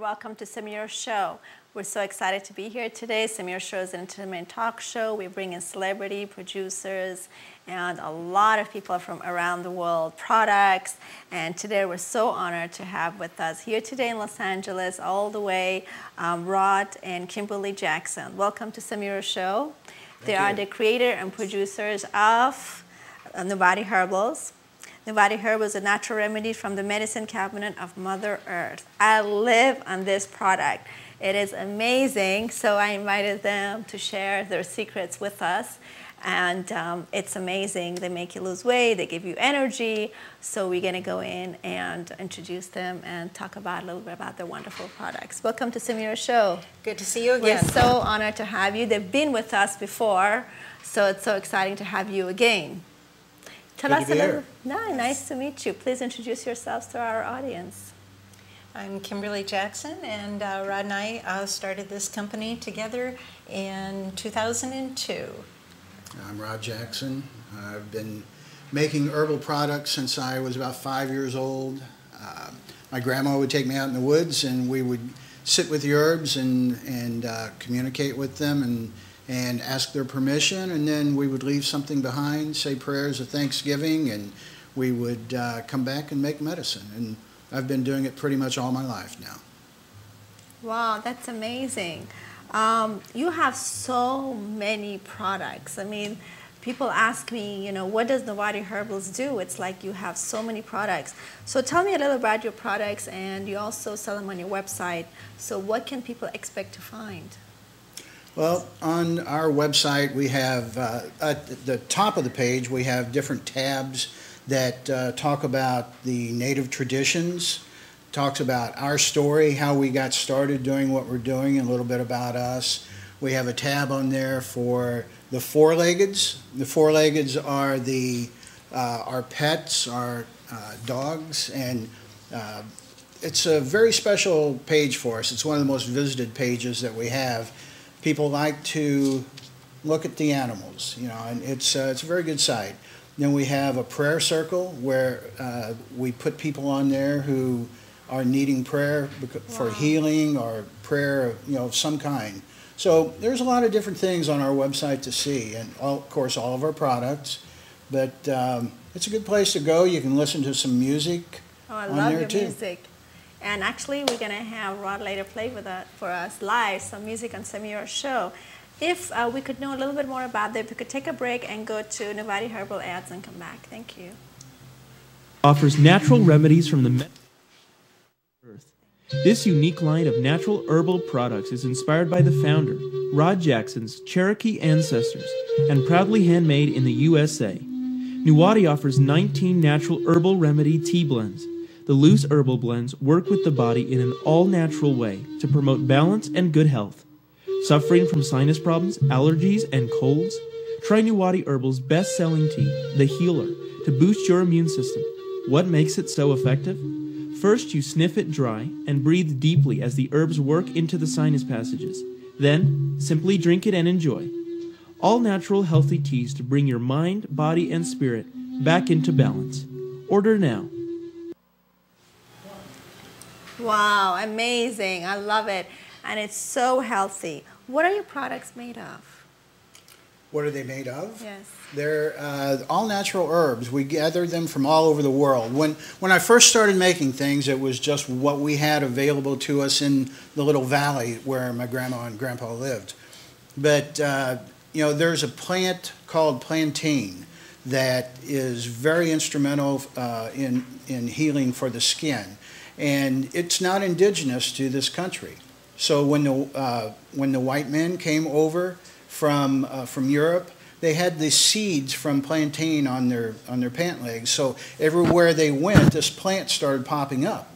welcome to Samira'S show. We're so excited to be here today. Samira'S show is an entertainment talk show. We bring in celebrity producers and a lot of people from around the world, products. And today we're so honored to have with us here today in Los Angeles, all the way, Rod and Kimberly Jackson. Welcome to Samira'S show. They are the creator and producers of Nuwati Herbals. Nuwati Herbals is a natural remedy from the medicine cabinet of Mother Earth. I live on this product. It is amazing, so I invited them to share their secrets with us. And it's amazing. They make you lose weight, they give you energy. So we're gonna go in and introduce them and talk about a little bit about their wonderful products. Welcome to Samira'S show. Good to see you again. We're so honored to have you. They've been with us before, so it's so exciting to have you again. Tell us a little. Nice to meet you. Please introduce yourselves to our audience. I'm Kimberly Jackson, and Rod and I started this company together in 2002. I'm Rod Jackson. I've been making herbal products since I was about 5 years old. My grandma would take me out in the woods, and we would sit with the herbs and communicate with them and ask their permission, and then we would leave something behind, say prayers of thanksgiving, and we would come back and make medicine. And I've been doing it pretty much all my life now. Wow, that's amazing. You have so many products. I mean, people ask me, you know, what does Nuwati Herbals do? It's like you have so many products. So tell me a little about your products, and you also sell them on your website. So what can people expect to find? Well, on our website, we have, at the top of the page, we have different tabs that talk about the native traditions, talks about our story, how we got started doing what we're doing, and a little bit about us. We have a tab on there for the four-leggeds. The four-leggeds are our pets, our dogs, and it's a very special page for us. It's one of the most visited pages that we have. People like to look at the animals, you know, and it's a very good site. Then we have a prayer circle where we put people on there who are needing prayer for healing or prayer, you know, of some kind. So there's a lot of different things on our website to see, and of course all of our products. But it's a good place to go. You can listen to some music. Oh, I love your music. And actually, we're going to have Rod later play for us live, some music on Samira'S show. If we could know a little bit more about that, we could take a break and go to Nuwati Herbal ads and come back. Thank you. Offers natural remedies from the earth. This unique line of natural herbal products is inspired by the founder, Rod Jackson's Cherokee ancestors, and proudly handmade in the USA. Nuwati offers 19 natural herbal remedy tea blends. The loose herbal blends work with the body in an all-natural way to promote balance and good health. Suffering from sinus problems, allergies, and colds? Try Nuwati Herbals' best-selling tea, The Healer, to boost your immune system. What makes it so effective? First, you sniff it dry and breathe deeply as the herbs work into the sinus passages. Then, simply drink it and enjoy. All-natural healthy teas to bring your mind, body, and spirit back into balance. Order now. Wow, amazing. I love it. And it's so healthy. What are your products made of? What are they made of? Yes. They're all natural herbs. We gather them from all over the world. When I first started making things, it was just what we had available to us in the little valley where my grandma and grandpa lived. But you know, there's a plant called plantain that is very instrumental in healing for the skin. And it's not indigenous to this country. So when the white men came over from Europe, they had the seeds from plantain on their pant legs. So everywhere they went, this plant started popping up.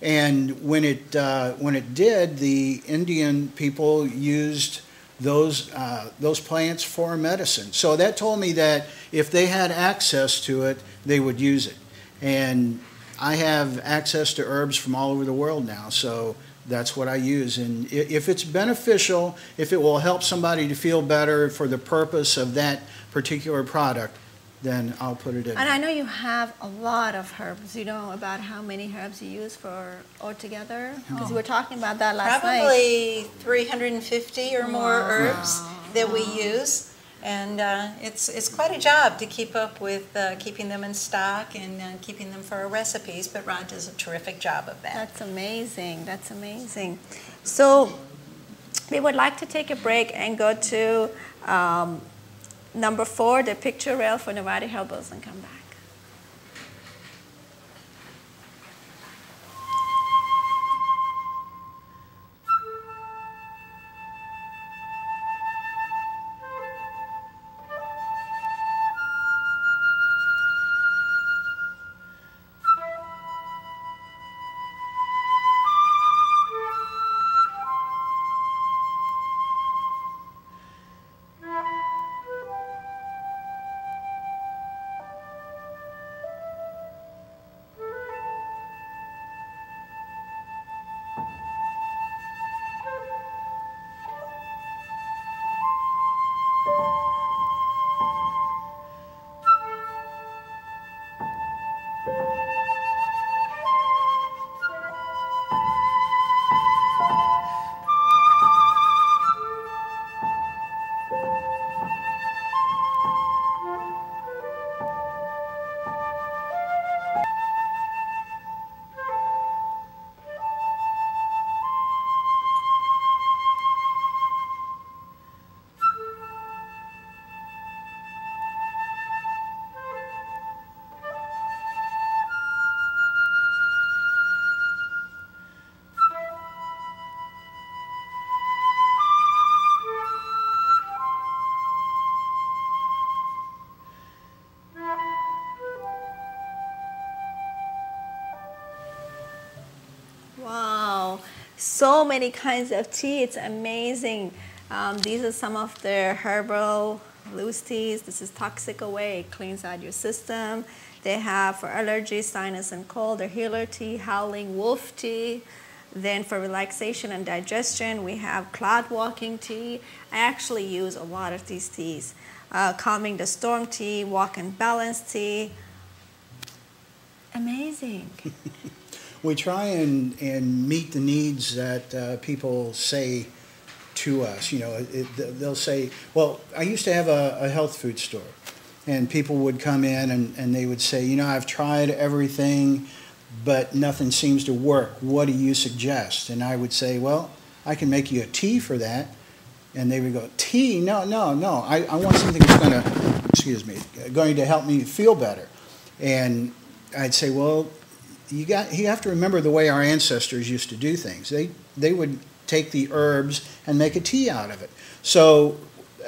And when it did, the Indian people used those plants for medicine. So that told me that if they had access to it, they would use it. And I have access to herbs from all over the world now, so that's what I use. And if it's beneficial, if it will help somebody to feel better for the purpose of that particular product, then I'll put it in. And I know you have a lot of herbs. You know about how many herbs you use for altogether? Because we were talking about that last night. Probably 350 or more herbs that we use. And it's quite a job to keep up with keeping them in stock and keeping them for our recipes, but Rod does a terrific job of that. That's amazing. That's amazing. So we would like to take a break and go to number 4, the picture rail for Nuwati Herbals, and come back. Wow, so many kinds of tea. It's amazing. These are some of their herbal loose teas. This is Toxic Away. It cleans out your system. They have for allergies, sinus, and cold, their healer tea, Howling Wolf tea. Then for relaxation and digestion, we have Cloud Walking tea. I actually use a lot of these teas. Calming the Storm tea, Walk and Balance tea. Amazing. We try and meet the needs that people say to us. You know, they'll say, well, I used to have a health food store, and people would come in and they would say, you know, I've tried everything, but nothing seems to work. What do you suggest? And I would say, well, I can make you a tea for that. And they would go, tea? No. I want something that's going to help me feel better. And I'd say, well, you have to remember the way our ancestors used to do things. They would take the herbs and make a tea out of it. So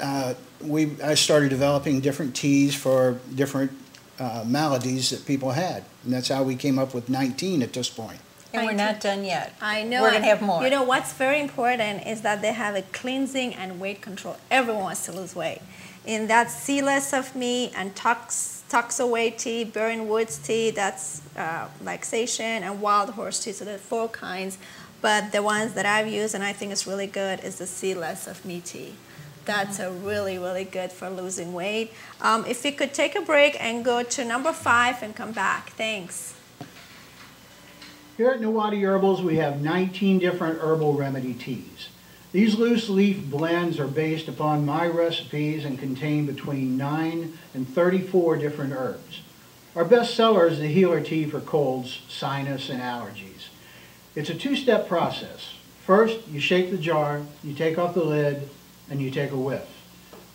I started developing different teas for different maladies that people had. And that's how we came up with 19 at this point. And we're not done yet. I know. We're going to have more. You know, what's very important is that they have a cleansing and weight control. Everyone wants to lose weight. And that's See Less of Me and Tox Away tea, Burn Woods tea, that's relaxation, and Wild Horse tea. So there are 4 kinds. But the ones that I've used and I think is really good is the See Less of Me tea. That's a really, really good for losing weight. If you could take a break and go to number 5 and come back. Thanks. Here at Nuwati Herbals, we have 19 different herbal remedy teas. These loose leaf blends are based upon my recipes and contain between 9 and 34 different herbs. Our best seller is the healer tea for colds, sinus, and allergies. It's a 2-step process. First, you shake the jar, you take off the lid, and you take a whiff.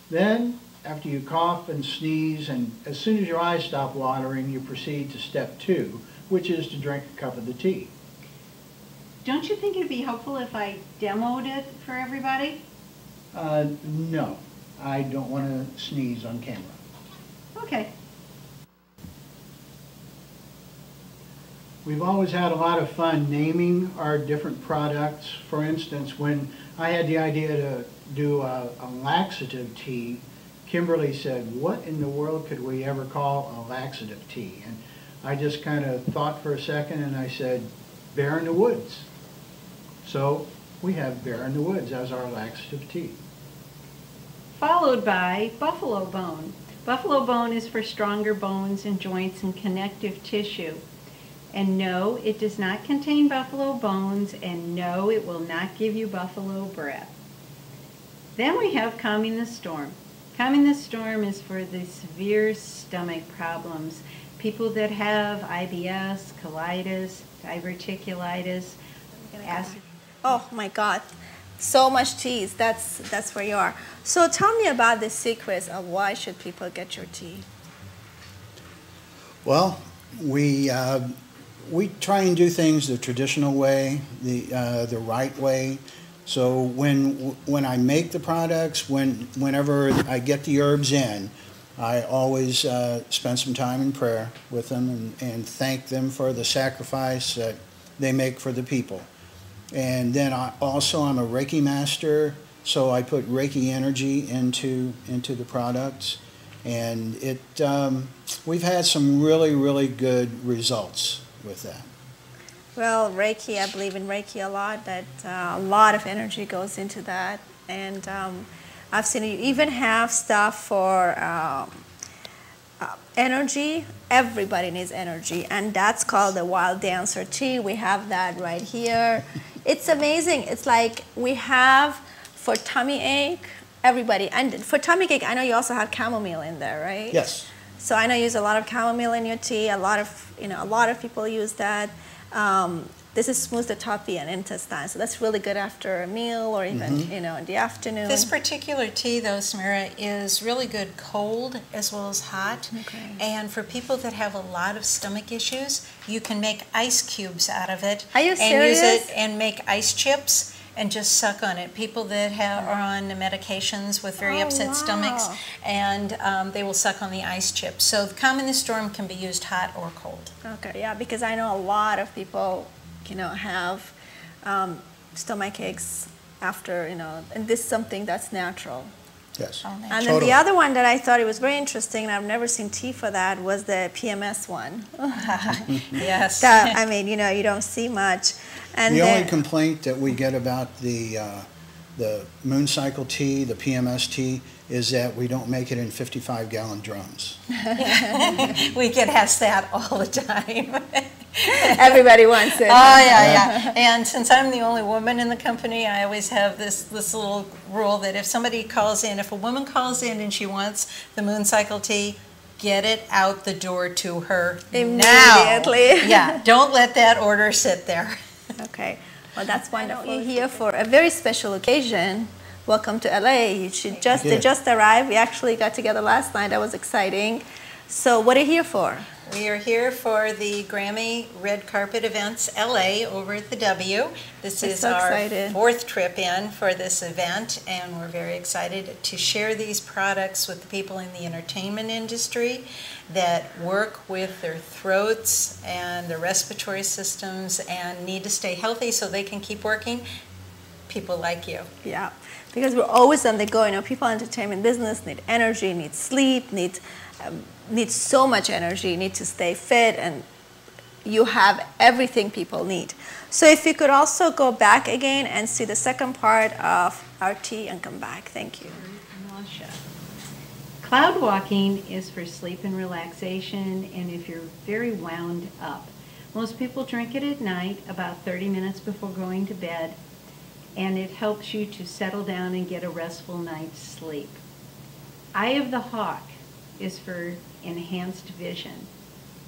Then, after you cough and sneeze, and as soon as your eyes stop watering, you proceed to step 2, which is to drink a cup of the tea. Don't you think it'd be helpful if I demoed it for everybody? No. I don't want to sneeze on camera. Okay. We've always had a lot of fun naming our different products. For instance, when I had the idea to do a laxative tea, Kimberly said, what in the world could we ever call a laxative tea? And I just kind of thought for a second and I said, Bear in the Woods. So we have Bear in the Woods as our laxative tea. Followed by buffalo bone. Buffalo bone is for stronger bones and joints and connective tissue. And no, it does not contain buffalo bones, and no, it will not give you buffalo breath. Then we have Calming the Storm. Calming the Storm is for the severe stomach problems. People that have IBS, colitis, diverticulitis, acid. Oh my God, so much teas. That's where you are. So tell me about the secrets of why should people get your tea? Well, we try and do things the traditional way, the right way. So when I make the products, whenever I get the herbs in, I always spend some time in prayer with them and thank them for the sacrifice that they make for the people. And then I'm a Reiki master, so I put Reiki energy into the products, and we've had some really, really good results with that. Well, Reiki, I believe in Reiki a lot, that a lot of energy goes into that. And I've seen you even have stuff for energy. Everybody needs energy, and that's called the Wild Dancer tea. We have that right here. It's amazing. It's like we have for tummy ache, everybody. And for tummy ache, I know you also have chamomile in there, right? Yes. So I know you use a lot of chamomile in your tea. A lot of people use that. This is smooth the tummy and intestine, so that's really good after a meal or even in the afternoon. This particular tea, though, Samira, is really good cold as well as hot. Okay. And for people that have a lot of stomach issues, you can make ice cubes out of it. Are you and serious? use it and make ice chips and just suck on it. People that are on medications with very upset stomachs, and they will suck on the ice chips. So Calming the Storm can be used hot or cold. Okay, yeah, because I know a lot of people, have stomach aches after, and this is something that's natural. Yes. And then the other one that I thought it was very interesting, and I've never seen tea for that, was the PMS one. Yes. That, I mean, you don't see much. And the only complaint that we get about the moon cycle tea, the PMS tea, is that we don't make it in 55-gallon drums. We get asked that all the time. Everybody wants it. Oh, yeah. And since I'm the only woman in the company, I always have this little rule that if a woman calls in and she wants the moon cycle tea, get it out the door to her immediately. Now. Yeah, don't let that order sit there. Okay, well, that's wonderful. You're here for a very special occasion. Welcome to LA. They just arrived. We actually got together last night. That was exciting. So what are you here for? We are here for the Grammy Red Carpet Events LA over at the W. This is our fourth trip in for this event, and we're very excited to share these products with the people in the entertainment industry that work with their throats and their respiratory systems and need to stay healthy so they can keep working. People like you. Yeah, because we're always on the go. People in the entertainment business need energy, need sleep, need so much energy, need to stay fit, and you have everything people need. So if you could also go back again and see the second part of our tea and come back. Thank you. Cloud walking is for sleep and relaxation, and if you're very wound up. Most people drink it at night, about 30 minutes before going to bed, and it helps you to settle down and get a restful night's sleep. Eye of the Hawk is for enhanced vision.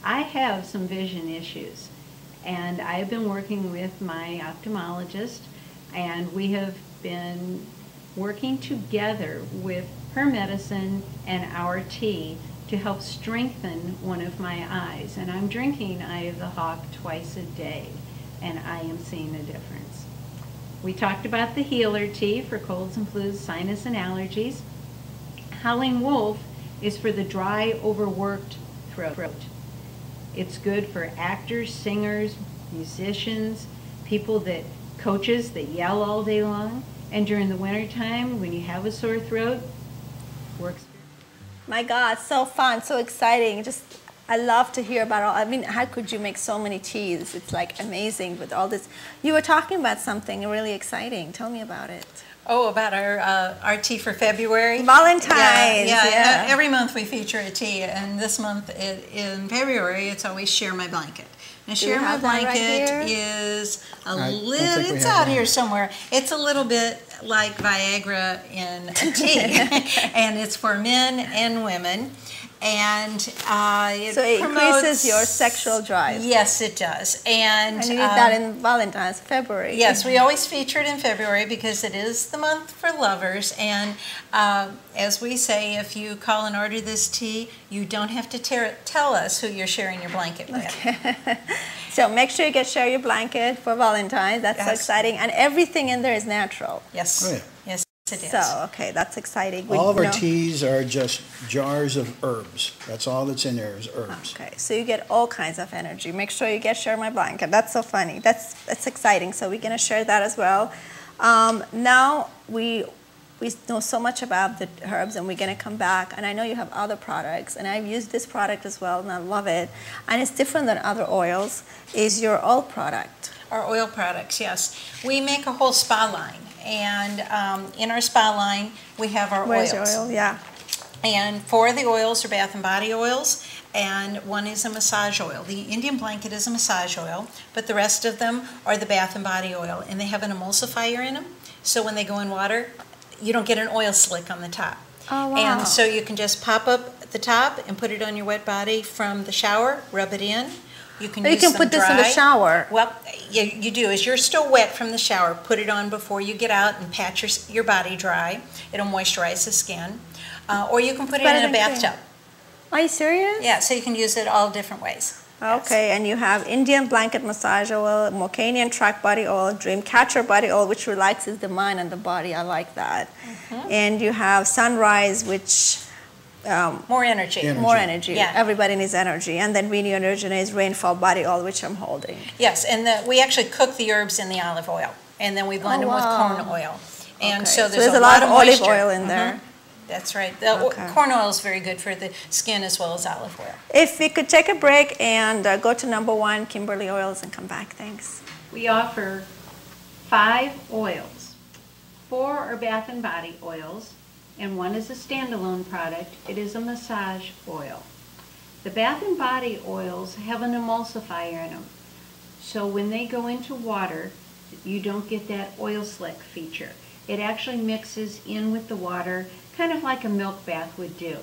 I have some vision issues, and I've been working with my ophthalmologist, and we have been working together with her medicine and our tea to help strengthen one of my eyes. And I'm drinking Eye of the Hawk twice a day, and I am seeing a difference. We talked about the Healer tea for colds and flus, sinus and allergies. Howling Wolf is for the dry, overworked throat. It's good for actors, singers, musicians, coaches that yell all day long. And during the winter time, when you have a sore throat, works. My God, so fun, so exciting. I love to hear about how could you make so many teas? It's like amazing with all this. You were talking about something really exciting. Tell me about it. Oh, about our tea for February. Valentine's, yeah. Every month we feature a tea, and this month in February it's always Share My Blanket. Now, Do we Share My have that right Blanket here? is I don't little. think we It's have out that. here somewhere. It's a little bit like Viagra in a tea, and it's for men and women. And it So it promotes, increases your sexual drive. Yes, it does. And And you need that in Valentine's, February. yes, we always feature it in February because it is the month for lovers. And as we say, if you call and order this tea, you don't have to tell us who you're sharing your blanket with. So make sure you share your blanket for Valentine's. That's so Yes. exciting. And everything in there is natural. Yes, Oh, yeah. yes, it is. So, okay, that's exciting. All of our know- teas are just jars of herbs. That's all that's in there is herbs. Okay, so you get all kinds of energy. Make sure you share my blanket. That's so funny. That's exciting. So we're gonna share that as well. Now we know so much about the herbs, and we're gonna come back. And I know you have other products, and I've used this product as well, and I love it. And it's different than other oils. Is your oil product? Our oil products, yes. We make a whole spa line. And in our spa line, we have our Where's oils. your oil? Yeah. And 4 of the oils are Bath and Body oils, and 1 is a massage oil. The Indian blanket is a massage oil, but the rest of them are the Bath and Body oil, and they have an emulsifier in them, so when they go in water, you don't get an oil slick on the top. Oh, wow. And so you can just pop up the top and put it on your wet body from the shower, rub it in. You can You use can them put this in the dry. shower. Well, you do. As you're still wet from the shower, put it on before you get out and pat your body dry. It'll moisturize the skin. Or you can put it Better in a than cream. bathtub. Are you serious? Yeah, so you can use it all different ways. Okay, and you have Indian blanket massage oil, Moroccan track body oil, dream catcher body oil, which relaxes the mind and the body. I like that. And you have sunrise, which More energy. Energy. more energy. Yeah. Everybody needs energy. And then Renew Energize rainfall body oil, which I'm holding. Yes, and we actually cook the herbs in the olive oil, and then we blend Oh, them with wow. corn oil. And Okay, so there's a lot of olive moisture. oil in there. That's right. The Okay. corn oil is very good for the skin as well as olive oil. If we could take a break and go to number 1, Kimberly Oils, and come back. Thanks. We offer 5 oils. 4 are Bath and Body oils, and 1 is a standalone product. It is a massage oil. The Bath and Body oils have an emulsifier in them, so when they go into water, you don't get that oil slick feature. It actually mixes in with the water, kind of like a milk bath would do.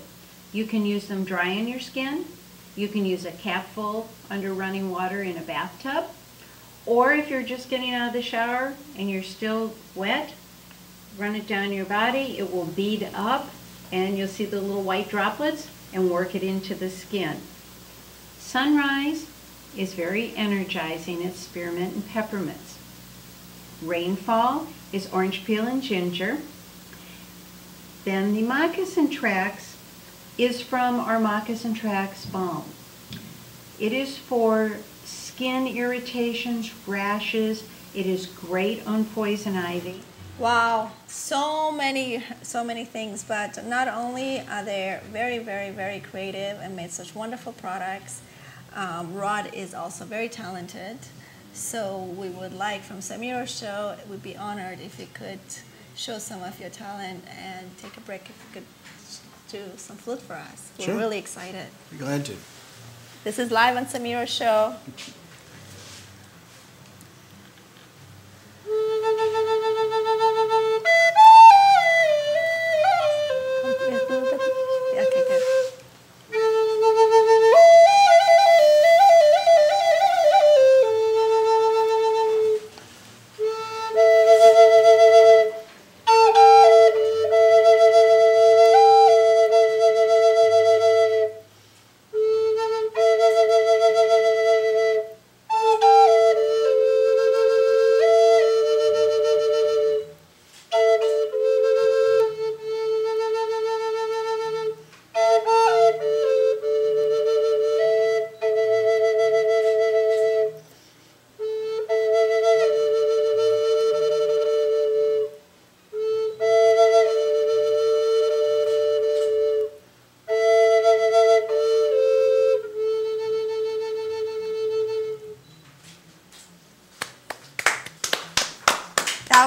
You can use them dry on your skin. You can use a capful under running water in a bathtub. Or if you're just getting out of the shower and you're still wet, run it down your body. It will bead up and you'll see the little white droplets and work it into the skin. Sunrise is very energizing. It's spearmint and peppermints. Rainfall is orange peel and ginger. Then the moccasin tracks is from our moccasin tracks balm. It is for skin irritations, rashes. It is great on poison ivy. Wow, so many things, but not only are they very, very, very creative and made such wonderful products, Rod is also very talented. So we would like, from Samira'S show, it would be honored if you could show some of your talent and take a break if you could do some flute for us. Sure. We're really excited. Be glad to. This is live on Samira'S show. Okay, good.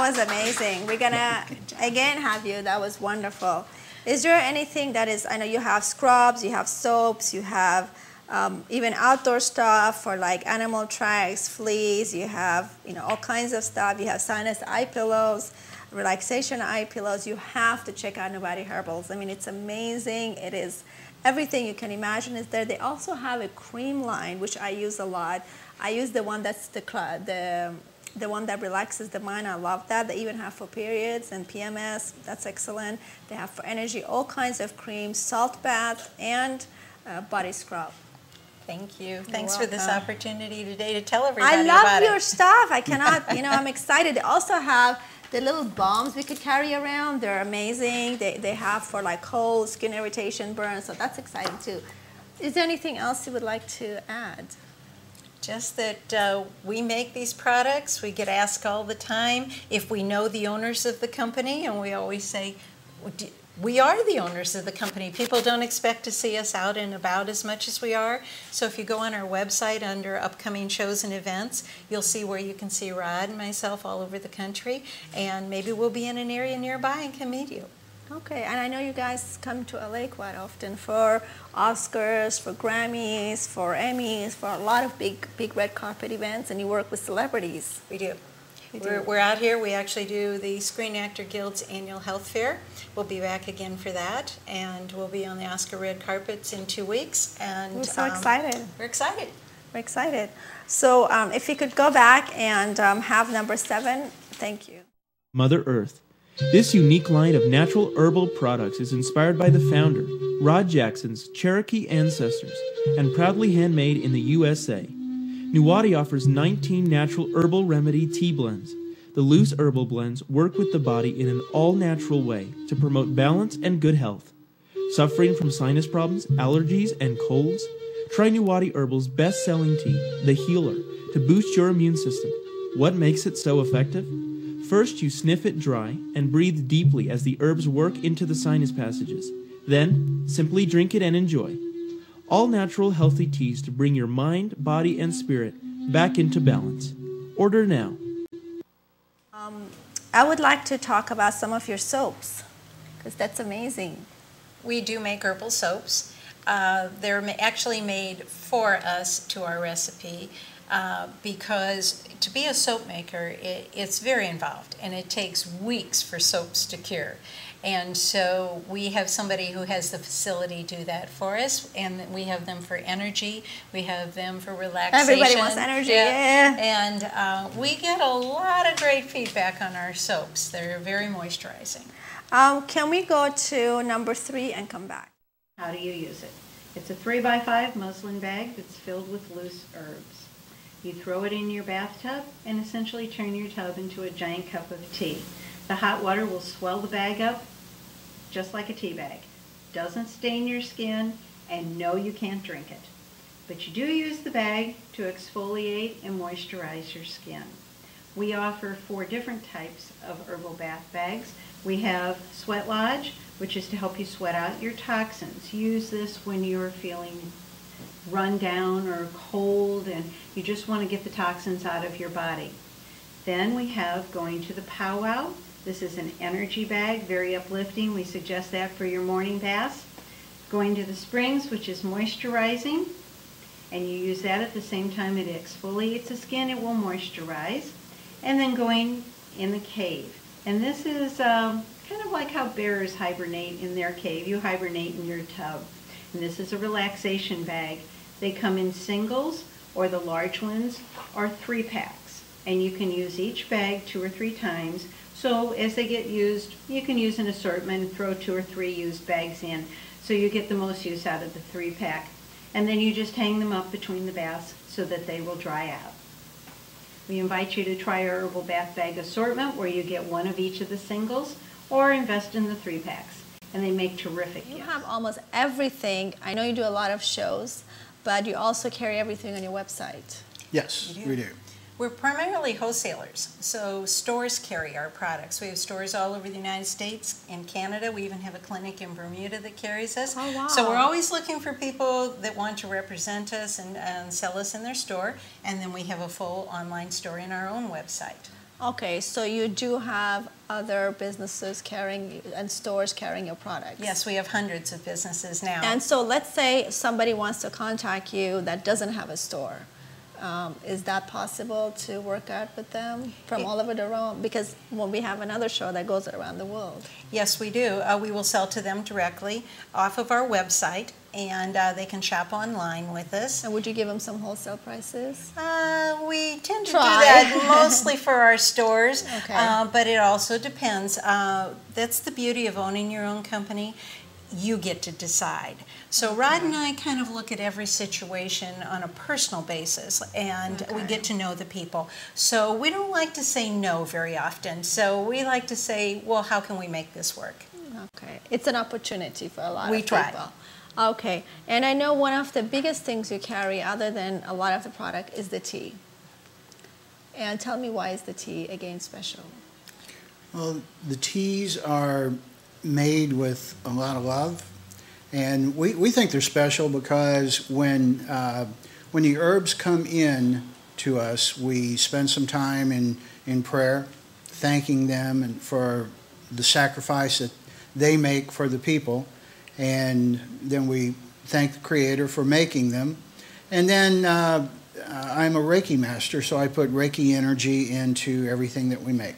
was amazing. We're gonna again have you. That was wonderful. Is there anything that is, I know you have scrubs, you have soaps, you have even outdoor stuff for like animal tracks, fleas, you have all kinds of stuff. You have sinus eye pillows, relaxation eye pillows. You have to check out Nuwati Herbals. I mean, it's amazing. It is everything you can imagine is there. They also have a cream line, which I use a lot. I use the one that's the one that relaxes the mind. I love that. They even have for periods and PMS. That's excellent. They have for energy all kinds of creams, salt bath, and body scrub. Thank you. You're Thanks for this welcome. opportunity today to tell everybody I about love it. your stuff. I cannot, I'm excited. They also have the little balms we could carry around. They're amazing. They have for like cold, skin irritation, burns. So that's exciting too. Is there anything else you would like to add? Just that we make these products. We get asked all the time if we know the owners of the company, and we always say, we are the owners of the company. People don't expect to see us out and about as much as we are. So if you go on our website under upcoming shows and events, you'll see where you can see Rod and myself all over the country, and maybe we'll be in an area nearby and can meet you. Okay, and I know you guys come to LA quite often for Oscars, for Grammys, for Emmys, for a lot of big red carpet events, and you work with celebrities. We do. You do. We're out here. We actually do the Screen Actor Guild's annual health fair. We'll be back again for that, and we'll be on the Oscar red carpets in 2 weeks. And We're so excited. We're excited. We're excited. So if you could go back and have number 7, thank you. Mother Earth. This unique line of natural herbal products is inspired by the founder, Rod Jackson's Cherokee ancestors, and proudly handmade in the USA. Nuwati offers 19 natural herbal remedy tea blends. The loose herbal blends work with the body in an all-natural way to promote balance and good health. Suffering from sinus problems, allergies, and colds? Try Nuwati Herbals' best-selling tea, The Healer, to boost your immune system. What makes it so effective? First, you sniff it dry and breathe deeply as the herbs work into the sinus passages. Then, simply drink it and enjoy. All natural healthy teas to bring your mind, body, and spirit back into balance. Order now. I would like to talk about some of your soaps, because that's amazing. We do make herbal soaps. They're actually made for us to our recipe because to be a soap maker, it's very involved, and it takes weeks for soaps to cure. And so we have somebody who has the facility do that for us, and we have them for energy, we have them for relaxation. Everybody wants energy, yeah. And we get a lot of great feedback on our soaps. They're very moisturizing. Can we go to number 3 and come back? How do you use it? It's a 3x5 muslin bag that's filled with loose herbs. You throw it in your bathtub and essentially turn your tub into a giant cup of tea. The hot water will swell the bag up just like a tea bag. Doesn't stain your skin, and no, you can't drink it. But you do use the bag to exfoliate and moisturize your skin. We offer 4 different types of herbal bath bags. We have Sweat Lodge, which is to help you sweat out your toxins. Use this when you're feeling run down or cold and you just want to get the toxins out of your body. Then we have Going to the Powwow. This is an energy bag, very uplifting. We suggest that for your morning baths. Going to the Springs, which is moisturizing, and you use that at the same time it exfoliates the skin, it will moisturize. And then Going in the Cave. And this is kind of like how bears hibernate in their cave. You hibernate in your tub. And this is a relaxation bag. They come in singles, or the large ones are 3-packs. And you can use each bag 2 or 3 times. So as they get used, you can use an assortment and throw 2 or 3 used bags in. So you get the most use out of the 3-pack. And then you just hang them up between the baths so that they will dry out. We invite you to try our herbal bath bag assortment where you get 1 of each of the singles or invest in the 3-packs. And they make terrific gifts. You have almost everything. I know you do a lot of shows, but you also carry everything on your website. Yes, we do. We're primarily wholesalers, so stores carry our products. We have stores all over the United States and Canada. We even have a clinic in Bermuda that carries us. Oh, wow. So we're always looking for people that want to represent us and sell us in their store. And then we have a full online store in our own website. Okay, so you do have other businesses carrying and stores carrying your products. Yes, we have hundreds of businesses now. And so let's say somebody wants to contact you that doesn't have a store. Is that possible to work out with them from all over the world? Because when we have another show that goes around the world. Yes, we do. We will sell to them directly off of our website, and they can shop online with us. And would you give them some wholesale prices? We tend to Try. do that mostly for our stores, Okay. but it also depends. That's the beauty of owning your own company. You get to decide. So Rod and I kind of look at every situation on a personal basis, and we get to know the people. So we don't like to say no very often. So we like to say, well, how can we make this work? Okay, it's an opportunity for a lot We of try. people. Okay, and I know one of the biggest things you carry, other than a lot of the product, is the tea. And tell me, why is the tea again special? Well, the teas are made with a lot of love, and we think they're special because when the herbs come in to us, we spend some time in prayer, thanking them and for the sacrifice that they make for the people, and then we thank the Creator for making them. And then I'm a Reiki master, so I put Reiki energy into everything that we make.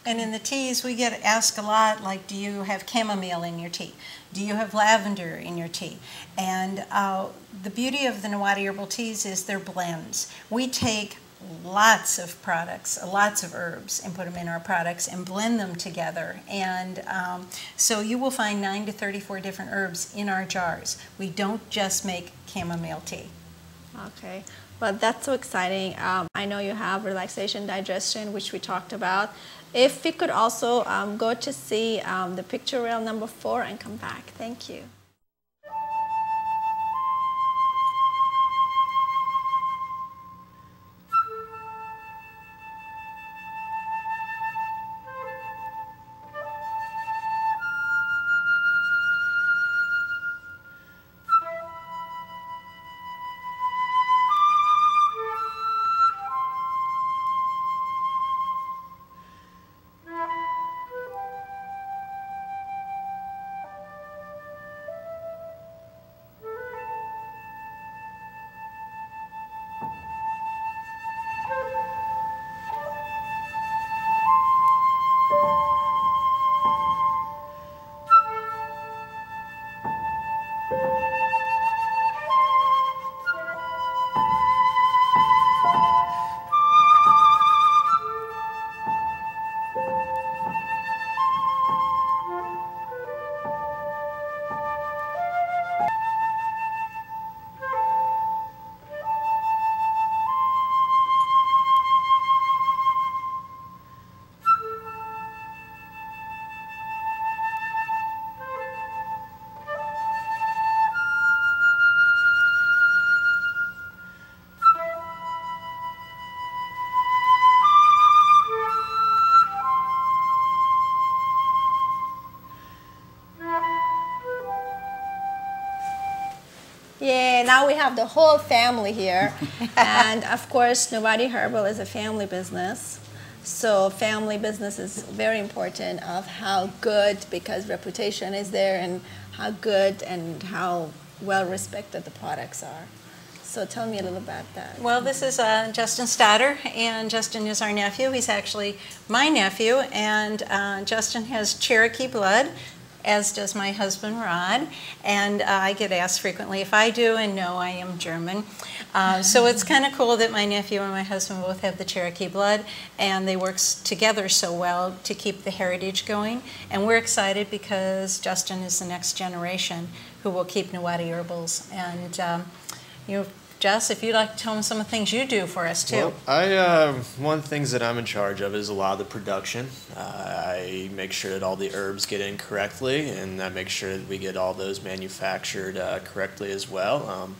And in the teas, we get asked a lot, like, do you have chamomile in your tea? Do you have lavender in your tea? And the beauty of the Nuwati herbal teas is they're blends. We take lots of products, lots of herbs, and put them in our products and blend them together. And so you will find 9 to 34 different herbs in our jars. We don't just make chamomile tea. Okay, but that's so exciting. I know you have relaxation digestion, which we talked about. If we could also go to see the picture reel number 4 and come back. Thank you. Yeah, now we have the whole family here. And of course, Nuwati Herbal is a family business. So family business is very important of how good, because reputation is there, and how good and how well respected the products are. So tell me a little about that. Well, this is Justin's daughter, and Justin is our nephew. He's actually my nephew, and Justin has Cherokee blood, as does my husband, Rod. And I get asked frequently if I do, and no, I am German. So it's kind of cool that my nephew and my husband both have the Cherokee blood, and they work together so well to keep the heritage going. And we're excited because Justin is the next generation who will keep Nuwati Herbals. And you know, Jess, if you'd like to tell them some of the things you do for us too. Well, one of the things that I'm in charge of is a lot of the production. I make sure that all the herbs get in correctly, and I make sure that we get all those manufactured correctly as well.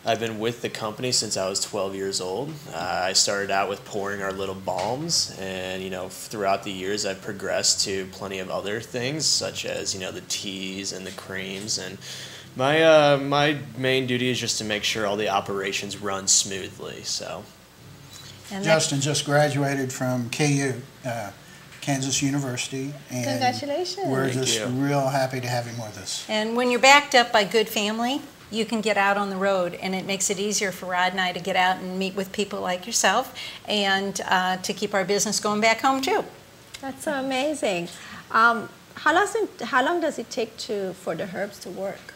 I've been with the company since I was 12 years old. I started out with pouring our little balms, and throughout the years I've progressed to plenty of other things, such as the teas and the creams. And my main duty is just to make sure all the operations run smoothly. So. And Justin just graduated from KU, Kansas University. And Congratulations. We're Thank just you. real happy to have him with us. And when you're backed up by good family, you can get out on the road, and it makes it easier for Rod and I to get out and meet with people like yourself, and to keep our business going back home too. That's so amazing. How long does it take for the herbs to work?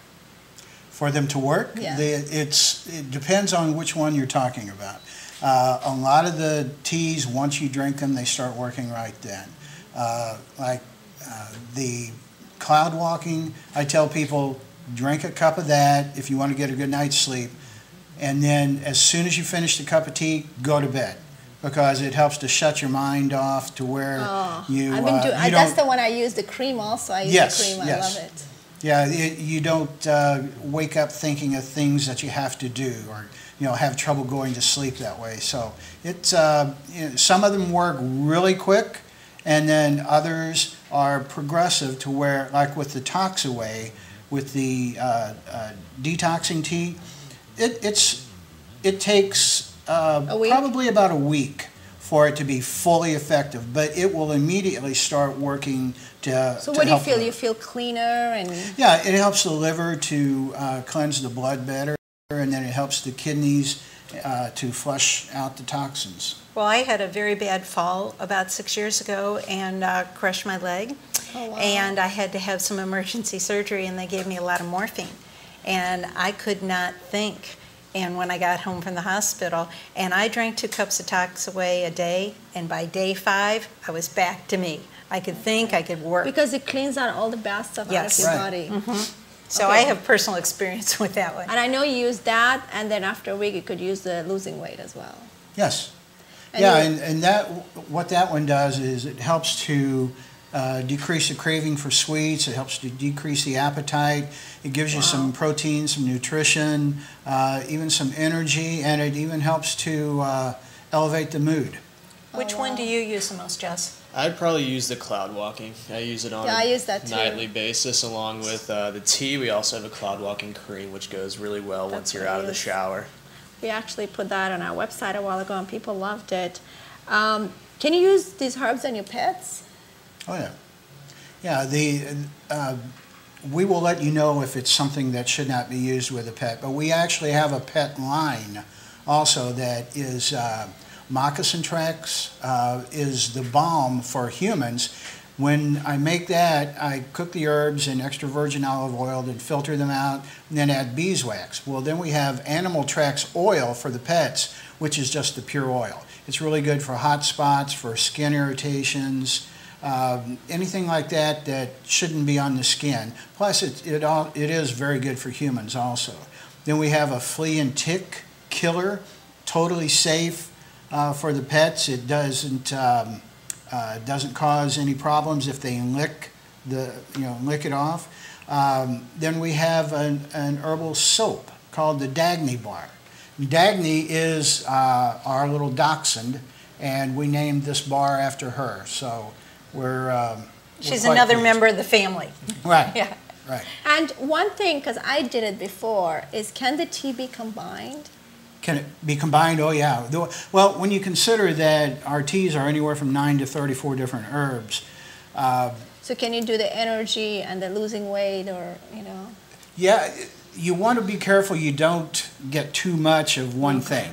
For them to work, Yeah. it depends on which one you're talking about. A lot of the teas, once you drink them, they start working right then. The cloud walking, I tell people, drink a cup of that if you want to get a good night's sleep, and then as soon as you finish the cup of tea, go to bed, because it helps to shut your mind off to where you I've been doing. you That's don't. the one I use. The cream also. I use Yes, the cream. I yes. love it. Yeah, you don't wake up thinking of things that you have to do, or have trouble going to sleep that way. So it's some of them work really quick, and then others are progressive to where, like with the Toxaway, with the detoxing tea, it takes A week? probably about a week for it to be fully effective, but it will immediately start working to. So to what do you help feel? the- You feel cleaner and Yeah, it helps the liver to cleanse the blood better, and then it helps the kidneys to flush out the toxins. Well, I had a very bad fall about 6 years ago and crushed my leg. Oh, wow. And I had to have some emergency surgery, and they gave me a lot of morphine. And I could not think. And when I got home from the hospital, and I drank 2 cups of Toxaway a day, and by day 5, I was back to me. I could think, I could work. because it cleans out all the bad stuff Yes. out of your Right. body. So Okay. I have personal experience with that one. And I know you use that, and then after a week you could use the losing weight as well. Yes. And Yeah, you- and what that one does is it helps to decrease the craving for sweets. It helps to decrease the appetite. It gives you some protein, some nutrition, even some energy, and it even helps to elevate the mood. Which one do you use the most, Jess? I'd probably use the cloud walking. I use it on Yeah, I use that a too. nightly basis along with the tea. We also have a cloud walking cream, which goes really well once That's you're what I out of the use. shower. We actually put that on our website a while ago, and people loved it. Can you use these herbs on your pets? Oh, yeah. Yeah, we will let you know if it's something that should not be used with a pet, but we actually have a pet line also that is moccasin tracks is the balm for humans. When I make that, I cook the herbs in extra virgin olive oil, then filter them out, and then add beeswax. Well, then we have animal tracks oil for the pets, which is just the pure oil. It's really good for hot spots, for skin irritations, anything like that that shouldn't be on the skin. Plus, it is very good for humans also. Then we have a flea and tick killer, totally safe for the pets. It doesn't cause any problems if they lick it off. Then we have an herbal soap called the Dagny bar. Dagny is our little dachshund, and we named this bar after her. So we're She's quite another pleased. member of the family. Right. Yeah. Right. And one thing, because I did it before, is can the tea be combined? Can it be combined? Oh, yeah. Well, when you consider that our teas are anywhere from 9 to 34 different herbs, So can you do the energy and the losing weight, or yeah, you want to be careful you don't get too much of one thing,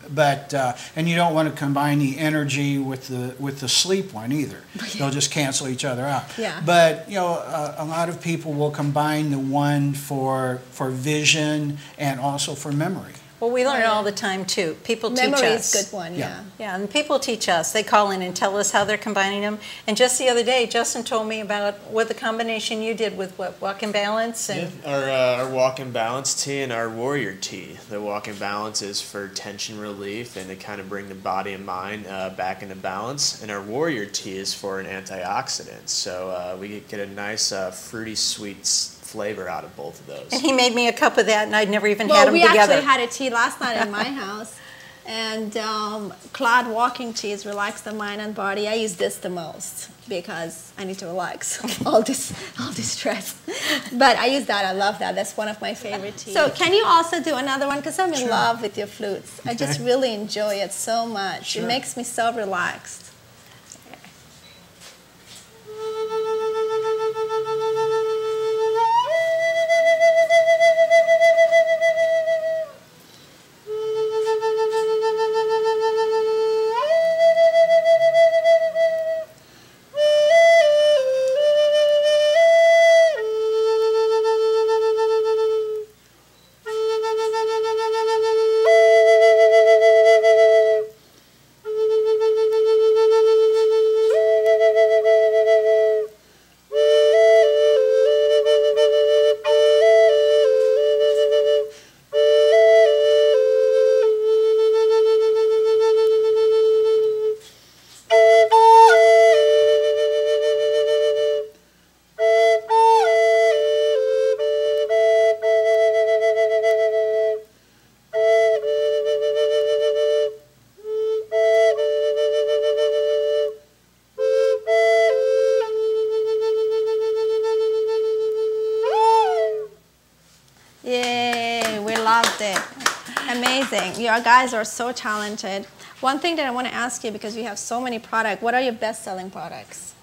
but and you don't want to combine the energy with the sleep one either. They'll just cancel each other out. Yeah. But a lot of people will combine the one for vision and also for memory. Well, we learn all the time too. People teach memory us. is a good one, Yeah. yeah. Yeah, and people teach us. They call in and tell us how they're combining them. And just the other day, Justin told me about what the combination you did with Walk and Balance and Our Walk and Balance tea and our Warrior tea. The Walk and Balance is for tension relief and to kind of bring the body and mind back into balance. And our Warrior tea is for an antioxidant. So we get a nice fruity sweet flavor out of both of those. he made me a cup of that, and I'd never even had Well, them we together. actually had a tea last night in my house. And cloud walking teas relax the mind and body. I use this the most because I need to relax all this stress. But I use that. I love that. That's one of my favorite teas. So can you also do another one? Because I'm in love with your flutes. I just really enjoy it so much. It makes me so relaxed. Amazing. You guys are so talented. One thing that I want to ask you, because you have so many products, what are your best-selling products?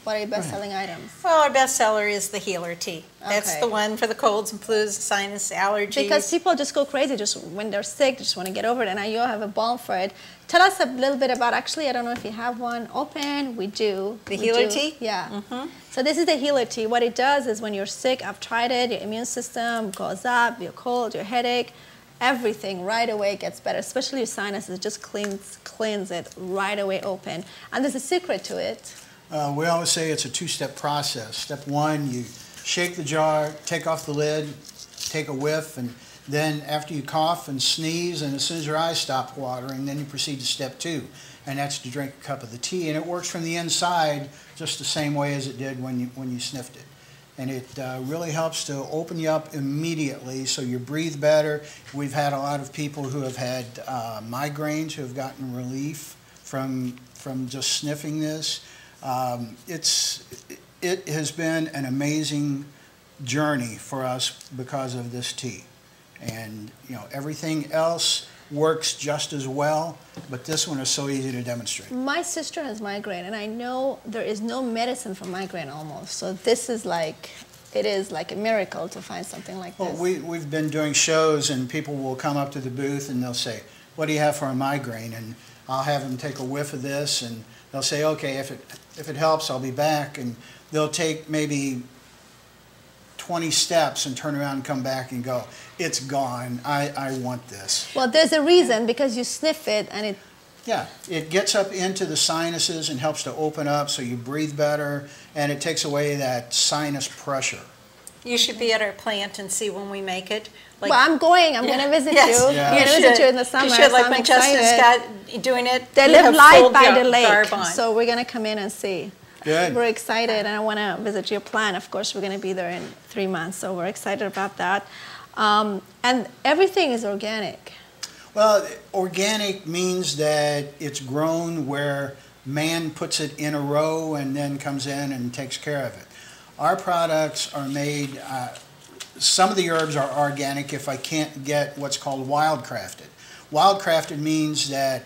What are your best-selling items? Well, our best seller is the healer tea. That's the one for the colds and flus, sinus allergies. Because people just go crazy just when they're sick, just want to get over it, and you have a balm for it. Tell us a little bit about, actually, I don't know if you have one open. We do. The healer tea? Yeah. So this is the healer tea. What it does is when you're sick, I've tried it, your immune system goes up, your cold, your headache, everything right away gets better, especially your sinuses. It just cleans it right away open. And there's a secret to it. We always say it's a two-step process. Step one, you shake the jar, take off the lid, take a whiff, and then after you cough and sneeze, and as soon as your eyes stop watering, then you proceed to step two, and that's to drink a cup of the tea. And it works from the inside just the same way as it did when you sniffed it. And it really helps to open you up immediately so you breathe better. We've had a lot of people who have had migraines who have gotten relief from just sniffing this. It has been an amazing journey for us because of this tea. And everything else works just as well, but this one is so easy to demonstrate. My sister has migraine, and I know there is no medicine for migraine almost. So this is it is like a miracle to find something like this. Well, we've been doing shows, and people will come up to the booth and they'll say, "What do you have for a migraine?" And I'll have them take a whiff of this, and they'll say, "Okay, if it helps, I'll be back." And they'll take maybe 20 steps and turn around and come back and go, "It's gone. I want this." Well, there's a reason, because you sniff it and it gets up into the sinuses and helps to open up so you breathe better, and it takes away that sinus pressure. You should be at our plant and see when we make it. Well, I'm going to visit you. Yeah. I'm going to visit you in the summer. You should, like so when Justin's got doing it. They live light by the lake, so we're going to come in and see. Good. We're excited, and I want to visit your plant. Of course, we're going to be there in 3 months, so we're excited about that. And everything is organic. Well, organic means that it's grown where man puts it in a row and then comes in and takes care of it. Our products are made, some of the herbs are organic if I can't get what's called wild-crafted. Wild-crafted means that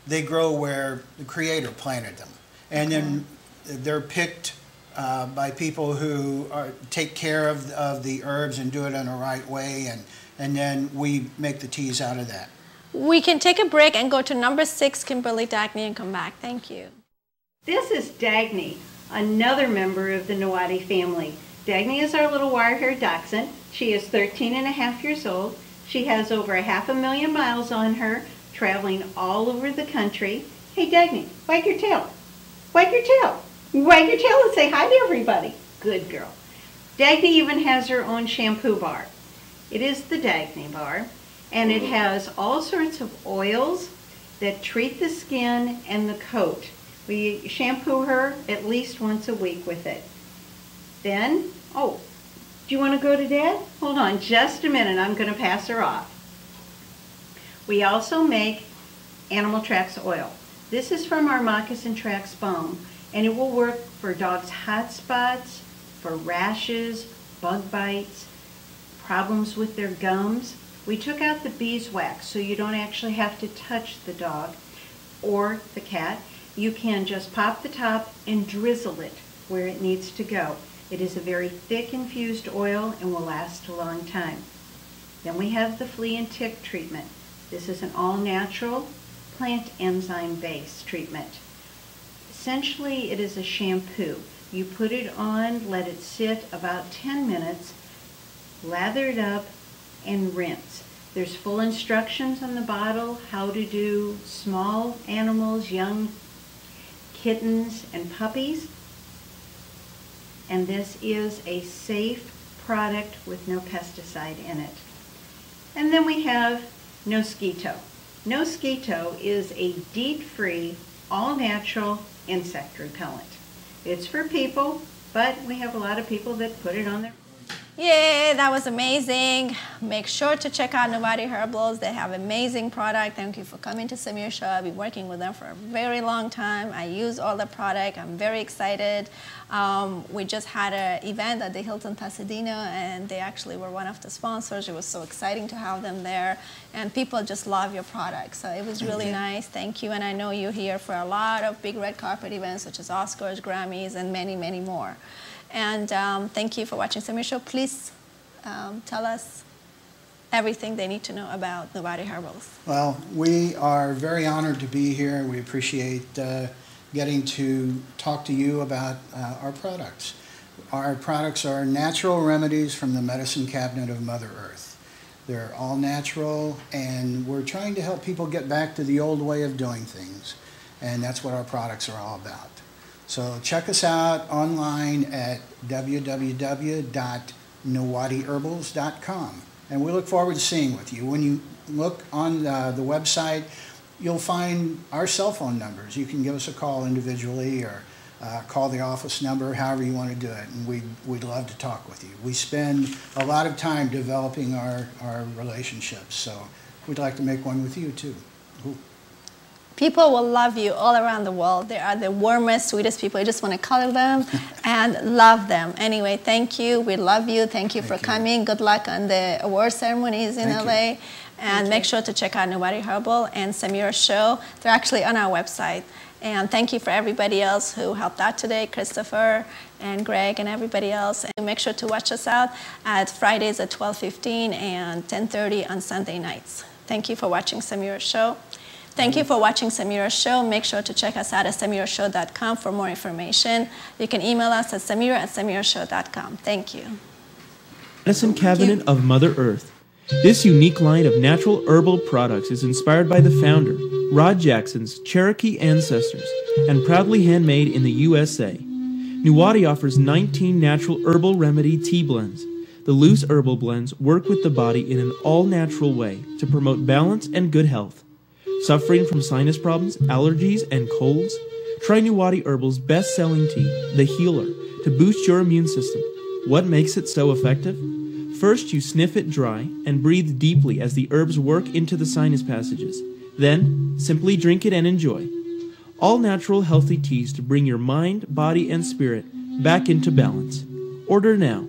they grow where the Creator planted them. And then they're picked by people who take care of the herbs and do it in the right way, and then we make the teas out of that. We can take a break and go to number 6, Kimberly Dagny, and come back. Thank you. This is Dagny, another member of the Nuwati family. Dagny is our little wire-haired dachshund. She is 13 and a half years old. She has over 500,000 miles on her, traveling all over the country. Hey, Dagny, wag your tail. Wag your tail. Wag your tail and say hi to everybody. Good girl. Dagny even has her own shampoo bar. It is the Dagny bar, and it has all sorts of oils that treat the skin and the coat. We shampoo her at least once a week with it. Then, do you want to go to Dad? Hold on just a minute, I'm going to pass her off. We also make Animal Tracks Oil. This is from our Moccasin Tracks Balm, and it will work for dogs' hot spots, for rashes, bug bites, problems with their gums. We took out the beeswax so you don't actually have to touch the dog or the cat. You can just pop the top and drizzle it where it needs to go. It is a very thick infused oil and will last a long time. Then we have the flea and tick treatment. This is an all-natural plant enzyme-based treatment. Essentially, it is a shampoo. You put it on, let it sit about 10 minutes, lather it up, and rinse. There's full instructions on the bottle how to do small animals, young kittens and puppies. And this is a safe product with no pesticide in it. And then we have Nosquito. Nosquito is a DEET-free, all-natural insect repellent. It's for people, but we have a lot of people that put it on their... Yay, that was amazing. Make sure to check out Nuwati Herbals. They have amazing product. Thank you for coming to Samira'S show. I've been working with them for a very long time. I use all the product. I'm very excited. We just had an event at the Hilton Pasadena, and they actually were one of the sponsors. It was so exciting to have them there, and people just love your product. So it was really nice. Thank you, and I know you're here for a lot of big red carpet events, such as Oscars, Grammys, and many, many more. And thank you for watching Samira'S show. Please tell us everything they need to know about Nuwati Herbals. Well, we are very honored to be here. We appreciate getting to talk to you about our products. Our products are natural remedies from the medicine cabinet of Mother Earth. They're all natural, and we're trying to help people get back to the old way of doing things. And that's what our products are all about. So check us out online at www.nuwatiherbals.com. And we look forward to seeing with you. When you look on the website, you'll find our cell phone numbers. You can give us a call individually or call the office number, however you want to do it. And we'd love to talk with you. We spend a lot of time developing our relationships. So we'd like to make one with you too. Ooh. People will love you all around the world. They are the warmest, sweetest people. You just want to cuddle them and love them. Anyway, thank you. We love you. Thank you for coming. Good luck on the award ceremonies in LA. And make sure to check out Nuwati Herbal and Samira'S show. They're actually on our website. And thank you for everybody else who helped out today, Christopher and Greg and everybody else. And make sure to watch us out at Fridays at 12:15 and 10:30 on Sunday nights. Thank you for watching Samira'S show. Thank you for watching Samira'S show. Make sure to check us out at samirashow.com for more information. You can email us at samira@samirashow.com. Thank you. Medicine Cabinet of Mother Earth. This unique line of natural herbal products is inspired by the founder, Rod Jackson's Cherokee ancestors, and proudly handmade in the USA. Nuwati offers 19 natural herbal remedy tea blends. The loose herbal blends work with the body in an all-natural way to promote balance and good health. Suffering from sinus problems, allergies, and colds? Try Nuwati Herbals' best-selling tea, The Healer, to boost your immune system. What makes it so effective? First, you sniff it dry and breathe deeply as the herbs work into the sinus passages. Then, simply drink it and enjoy. All natural healthy teas to bring your mind, body, and spirit back into balance. Order now